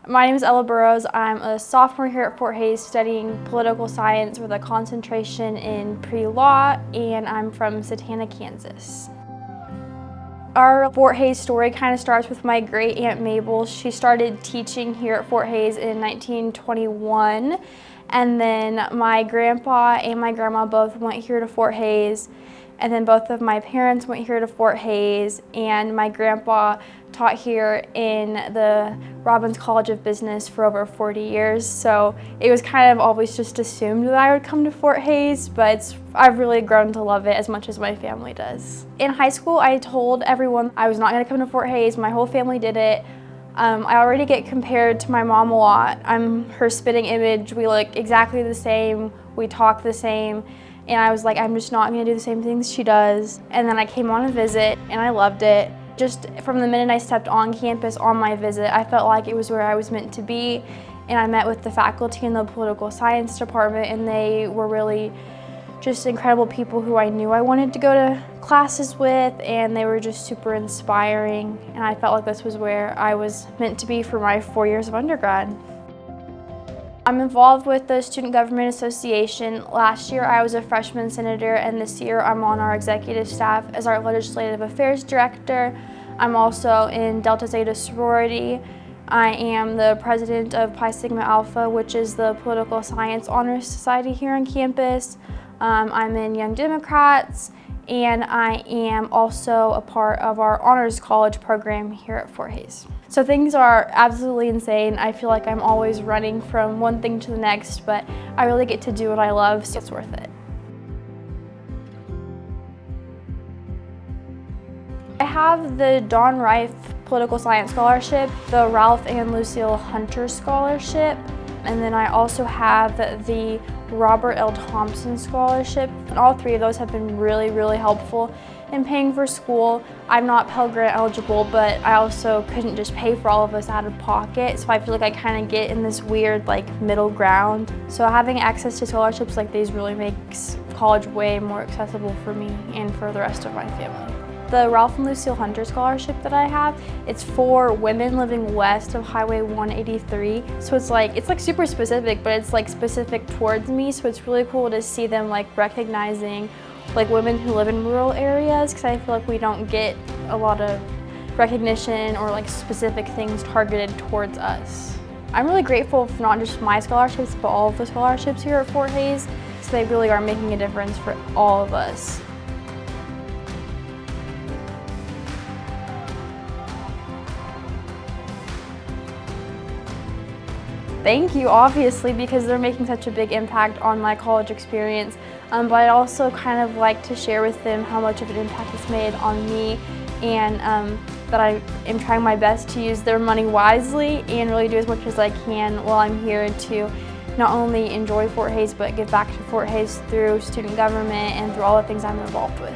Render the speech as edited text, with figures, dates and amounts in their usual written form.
My name is Burrows. I'm a sophomore here at Fort Hays studying political science with a concentration in pre-law, and I'm from Satana, Kansas. Our Fort Hays story kind of starts with my great aunt Mabel. She started teaching here at Fort Hays in 1921, and then my grandpa and my grandma both went here to Fort Hays, and then both of my parents went here to Fort Hays, and my grandpa taught here in the Robbins College of Business for over 40 years. So it was kind of always just assumed that I would come to Fort Hays, but I've really grown to love it as much as my family does. In high school, I told everyone I was not going to come to Fort Hays. My whole family did it. I already get compared to my mom a lot. I'm her spitting image. We look exactly the same. We talk the same. And I was like, I'm just not going to do the same things she does. And then I came on a visit, and I loved it. Just from the minute I stepped on campus on my visit, I felt like it was where I was meant to be. And I met with the faculty in the political science department, and they were really just incredible people who I knew I wanted to go to classes with, and they were just super inspiring. And I felt like this was where I was meant to be for my 4 years of undergrad. I'm involved with the Student Government Association. Last year I was a freshman senator, and this year I'm on our executive staff as our legislative affairs director. I'm also in Delta Zeta sorority. I am the president of Pi Sigma Alpha, which is the political science honors society here on campus. I'm in Young Democrats, and I am also a part of our honors college program here at Fort Hays. So things are absolutely insane. I feel like I'm always running from one thing to the next, but I really get to do what I love, so it's worth it. I have the Don Rife Political Science Scholarship, the Ralph and Lucille Hunter Scholarship, and then I also have the Robert L. Thompson Scholarship. And all three of those have been really helpful in paying for school. I'm not Pell Grant eligible, but I also couldn't just pay for all of us out of pocket, so I feel like I kind of get in this weird middle ground. So having access to scholarships like these really makes college way more accessible for me and for the rest of my family. The Ralph and Lucille Hunter Scholarship that I have, it's for women living west of Highway 183. So it's like super specific, but it's specific towards me. So it's really cool to see them recognizing women who live in rural areas, because I feel like we don't get a lot of recognition or specific things targeted towards us. I'm really grateful for not just my scholarships, but all of the scholarships here at Fort Hays, so they really are making a difference for all of us. Thank you, obviously, because they're making such a big impact on my college experience, but I also kind of like to share with them how much of an impact it's made on me, and that I am trying my best to use their money wisely and really do as much as I can while I'm here to not only enjoy Fort Hays, but give back to Fort Hays through student government and through all the things I'm involved with.